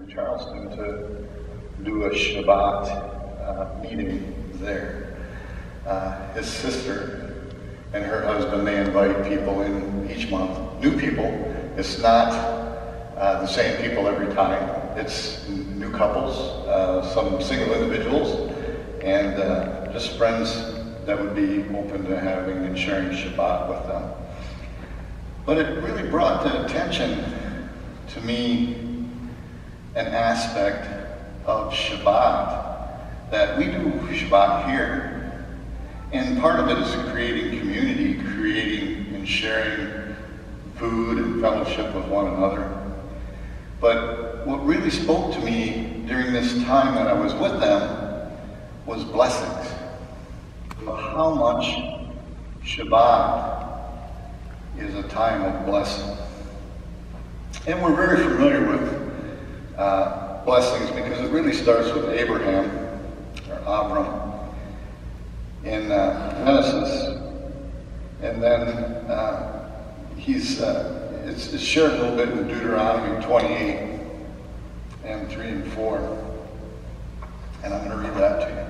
Charleston to do a Shabbat meeting there. His sister and her husband, they invite people in each month, new people. It's not the same people every time. It's new couples, some single individuals, and just friends that would be open to having and sharing Shabbat with them. But it really brought to attention to me an aspect of Shabbat, that we do Shabbat here, and part of it is creating community, creating and sharing food and fellowship with one another. But what really spoke to me during this time that I was with them was blessings. How much Shabbat is a time of blessing. And we're very familiar with blessings because it really starts with Abraham, or Abram, in Genesis. And then it's shared a little bit in Deuteronomy 28 and 3 and 4. And I'm going to read that to you.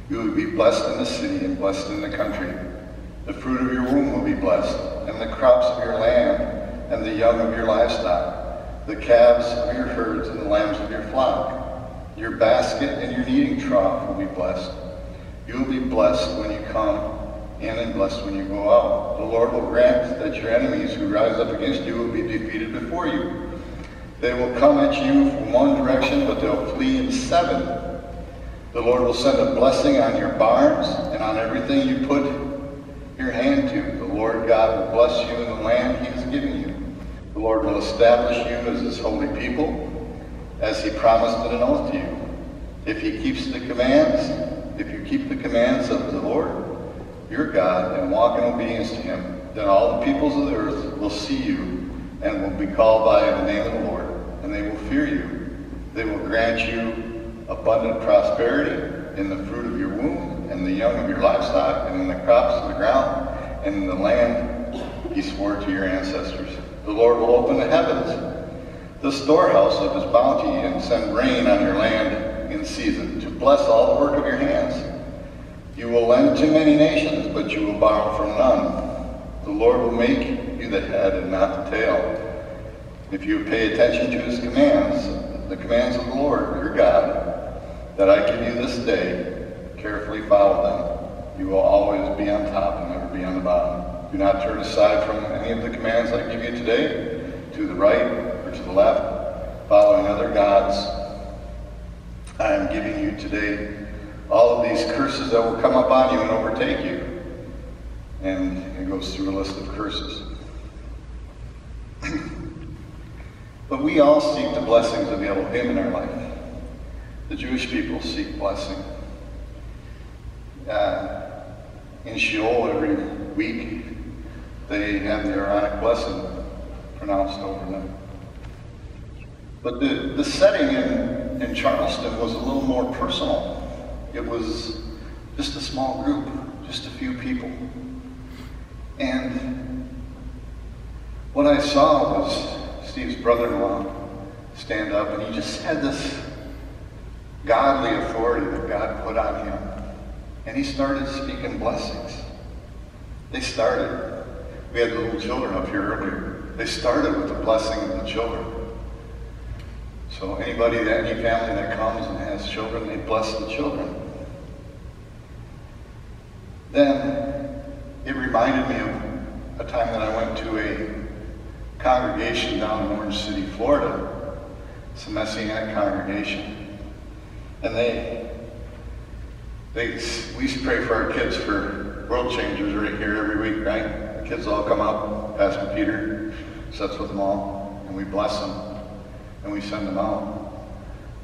You will be blessed in the city and blessed in the country. The fruit of your womb will be blessed, and the crops of your land, and the young of your livestock, the calves of your herds, and the lambs of your flock. Your basket and your kneading trough will be blessed. You will be blessed when you come in and blessed when you go out. The Lord will grant that your enemies who rise up against you will be defeated before you. They will come at you from one direction, but they'll flee in seven. The Lord will send a blessing on your barns and on everything you put your hand to. The Lord God will bless you in the land he has given you. The Lord will establish you as his holy people, as he promised in an oath to you. If you keep the commands of the Lord, your God, and walk in obedience to him, then all the peoples of the earth will see you and will be called by the name of the Lord, and they will fear you. They will grant you abundant prosperity in the fruit of your womb, and the young of your livestock, and in the crops of the ground, and in the land he swore to your ancestors. The Lord will open the heavens, the storehouse of his bounty, and send rain on your land in season, to bless all the work of your hands. You will lend to many nations, but you will borrow from none. The Lord will make you the head and not the tail. If you pay attention to his commands, the commands of the Lord, your God, that I give you this day, carefully follow them. You will always be on top and never be on the bottom. Do not turn aside from any of the commands I give you today, to the right or to the left, following other gods. I am giving you today all of these curses that will come upon you and overtake you. And it goes through a list of curses. But we all seek the blessings of Elohim in our life. The Jewish people seek blessing. In Sheol every week, they have the Aaronic blessing pronounced over them. But the setting in Charleston was a little more personal. It was just a small group, just a few people. And what I saw was Steve's brother-in-law stand up, and he just had this godly authority that God put on him. And he started speaking blessings. They started. We had the little children up here earlier. They started with the blessing of the children. So any family that comes and has children, they bless the children. Then it reminded me of a time that I went to a congregation down in Orange City, Florida. It's a Messianic congregation. And we used to pray for our kids for world changers right here every week, right? The kids all come up, Pastor Peter sits with them all, and we bless them, and we send them out.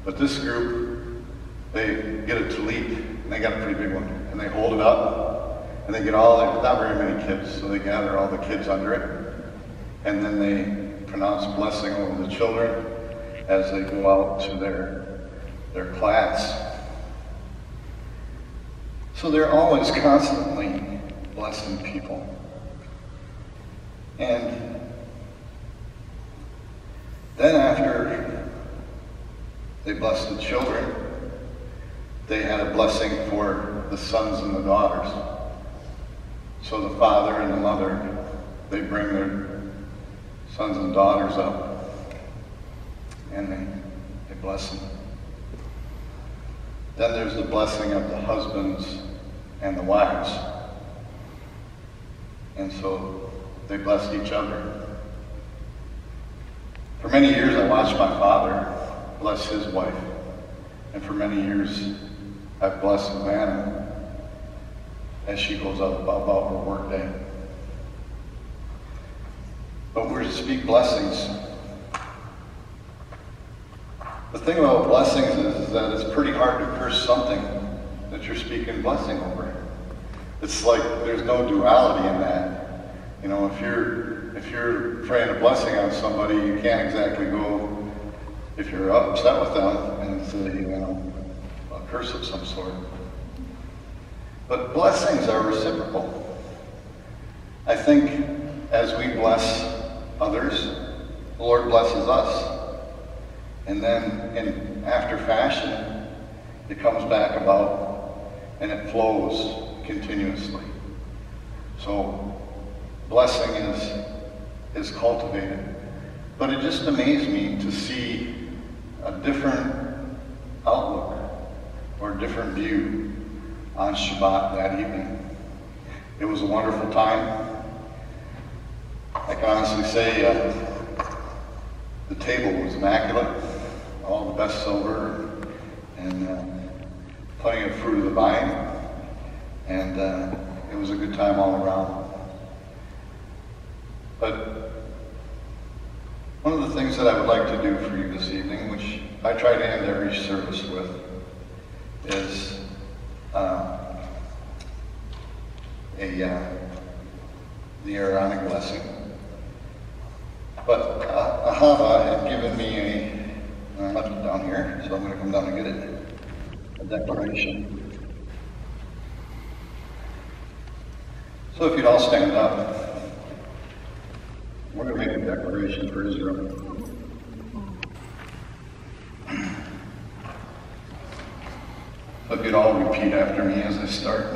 But this group, they get a tallit, and they got a pretty big one, and they hold it up, and they get not very many kids, so they gather all the kids under it, and then they pronounce blessing over the children as they go out to their class. So they're always constantly blessing people. And They blessed the children. They had a blessing for the sons and the daughters. So the father and the mother, they bring their sons and daughters up, and they bless them. Then there's the blessing of the husbands and the wives. And so they blessed each other. For many years I watched my father bless his wife. And for many years I've blessed Savannah as she goes out about her work day. But we're to speak blessings. The thing about blessings is that it's pretty hard to curse something that you're speaking blessing over. It's like there's no duality in that. You know, if you're praying a blessing on somebody, you can't exactly go, if you're upset with them, and say, you know, a curse of some sort. But blessings are reciprocal. I think as we bless others, the Lord blesses us. And then in after fashion, it comes back about and it flows continuously. So blessing is cultivated. But it just amazed me to see a different outlook or a different view on Shabbat that evening. It was a wonderful time. I can honestly say the table was immaculate, all the best silver, and plenty of fruit of the vine, and it was a good time all around. But one of the things that I would like to do for you this evening, which I try to end every service with, is the Aaronic blessing. But Ahava had given me I left it down here, so I'm going to come down and get it. A declaration. So if you'd all stand up, we're going to make a declaration for Israel. So if you'd all repeat after me as I start.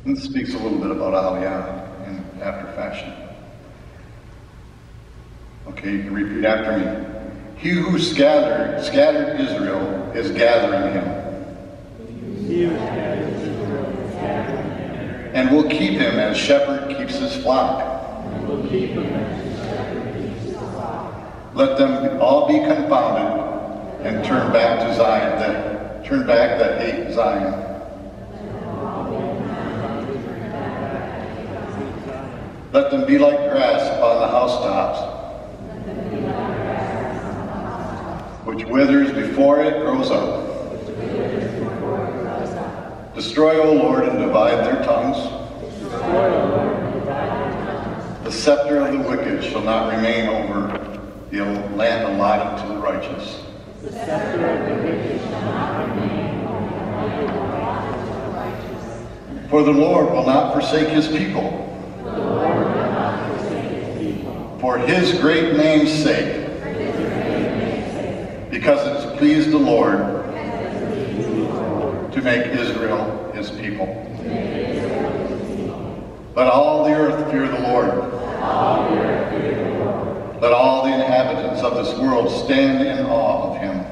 This speaks a little bit about Aliyah in after fashion. Okay, you can repeat after me. He who scattered Israel is gathering him. He who scattered Israel is gathering him. And will keep him as shepherd keeps his flock. And will keep him as shepherd keeps his flock. Let them all be confounded and turn back to Zion, that hate Zion. Let them be like grass upon the housetops, which withers before it grows up. Destroy, O Lord, and divide their tongues. The scepter of the wicked shall not remain over the land allotted to the righteous. The scepter of the wicked shall not remain over the land allotted to the righteous. For the Lord will not forsake his people. For his great name's sake, because it has pleased the Lord to make Israel his people. Let all the earth fear the Lord. Let all the inhabitants of this world stand in awe of him.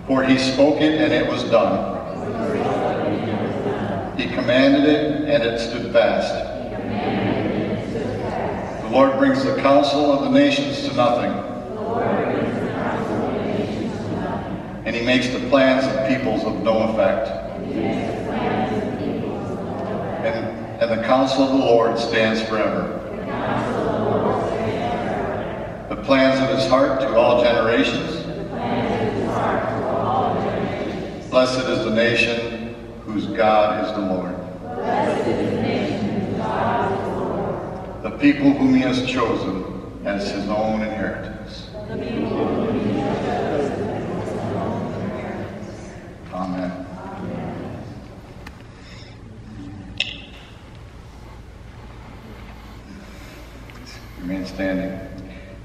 For he spoke it and it was done. He commanded it, and it stood fast. The Lord brings the counsel of the nations to nothing. And he makes the plans of peoples of no effect. And the counsel of the Lord stands forever. The plans of his heart to all generations. Blessed is the nation whose God is the Lord. Blessed is the nation whose God is the Lord. The people whom he has chosen as his own inheritance. The people whom he has chosen as his own inheritance. Amen. Amen. Remain standing.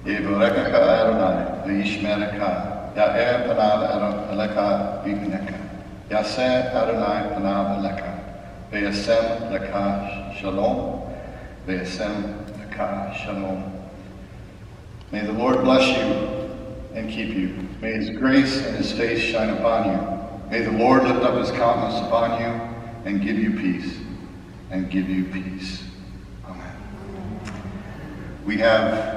Yevarechecha Adonai, v'yishmerecha, ya'er panav elecha v'yinecha. Yaseh Adonai panav elecha, v'yasem lecha shalom, v'yasem lecha shalom. May the Lord bless you and keep you. May his grace and his face shine upon you. May the Lord lift up his countenance upon you and give you peace. And give you peace. Amen. We have